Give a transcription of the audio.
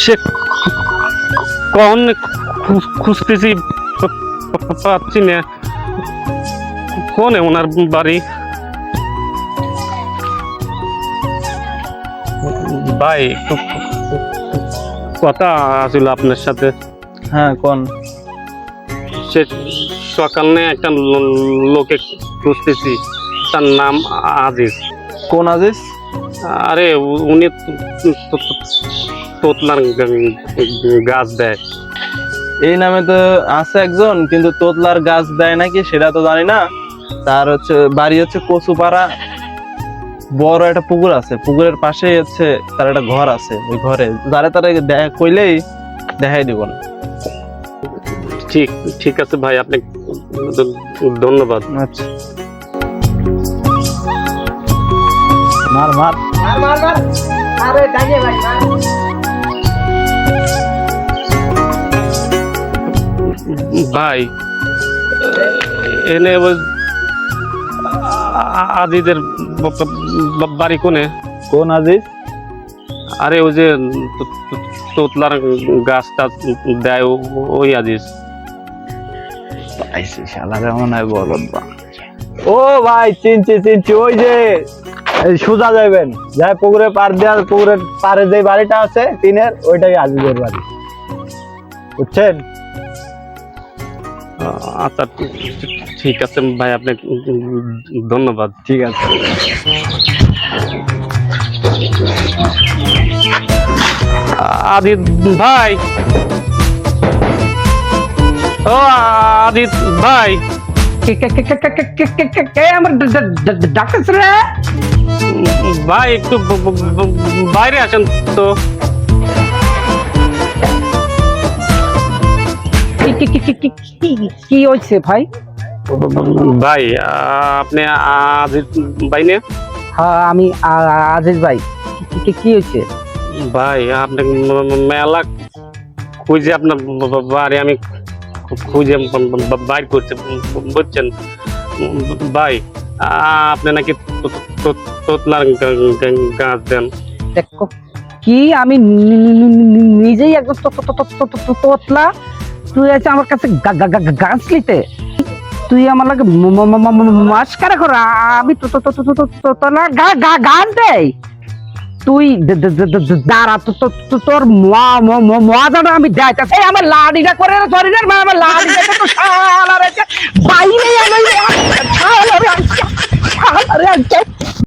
সে কখন খুঁজতেছি পাচ্ছি না। কোনে ওনার বাড়ি? ভাই একটু কথা আছিল আপনার সাথে। হ্যাঁ কোন? সে সকালে একটা লোকে খুঁজতেছি, তার নাম আজিজ। কোন আজিজ? আরে উনি তোতলার গাছ দেয়। এই নামে তো আছে একজন, কিন্তু তোতলার গাছ দেয় নাকি সেটা তো জানি না। তার হচ্ছে বাড়ি হচ্ছে কচুপাড়া, বড় একটা পুকুর আছে, পুকুরের পাশেই হচ্ছে তার একটা ঘর আছে। ওই ঘরে যারে তারা কইলেই দেখাই দিব না। ঠিক ঠিক আছে ভাই, আপনি ধন্যবাদ। আচ্ছা, মার মার মার মার মার, আরে ডাইনে ভাই মার। ভাই এনে আজিদের বাড়ি কোনে? কোন আজিজ? আরে ওই যে তোতলার গাছটা দেয় ওই আজিজ। আইসি শালারে মনে হয় বলদ বা। ও ভাই চিনছি চিনছি, ওই যে সোজা যাবেন, যাই পুকুরে পার দেওয়া, পুকুরের পারে যে বাড়িটা আছে টিনের, ওইটাই আজিজের বাড়ি, বুঝছেন? আচ্ছা ঠিক আছে ভাই, আপনি ধন্যবাদ। ঠিক আছে। আদিত ভাই, ও আদিত ভাই, কে আমার ডাক্তার রে? ভাই একটু বাইরে আসেন তো। কি হয়েছে ভাই? ভাই আপনি আজিত ভাই না? হ্যাঁ আমি আজিজ ভাই। কি হয়েছে ভাই আপনি মেলা খুঁজে আপনার বাড়ি আমি খুঁজে বাইর করছে, বুঝছেন ভাই? আপনি নাকি তোতলার গাছ দেন। দেখো কি আমি নিজেই একদম তোতলা, তুই আছে আমার কাছে গাছ নিতে? তুই আমার লাগে মাস্কারা কর? আমি তোতলা গাছ দেই? তুই দাঁড়া, তোর মজাটা আমি দেখাচ্ছি। আমার লাড়িটা করে শরীরের মা, আমার লাড়িটা তো শালা রে বাইরে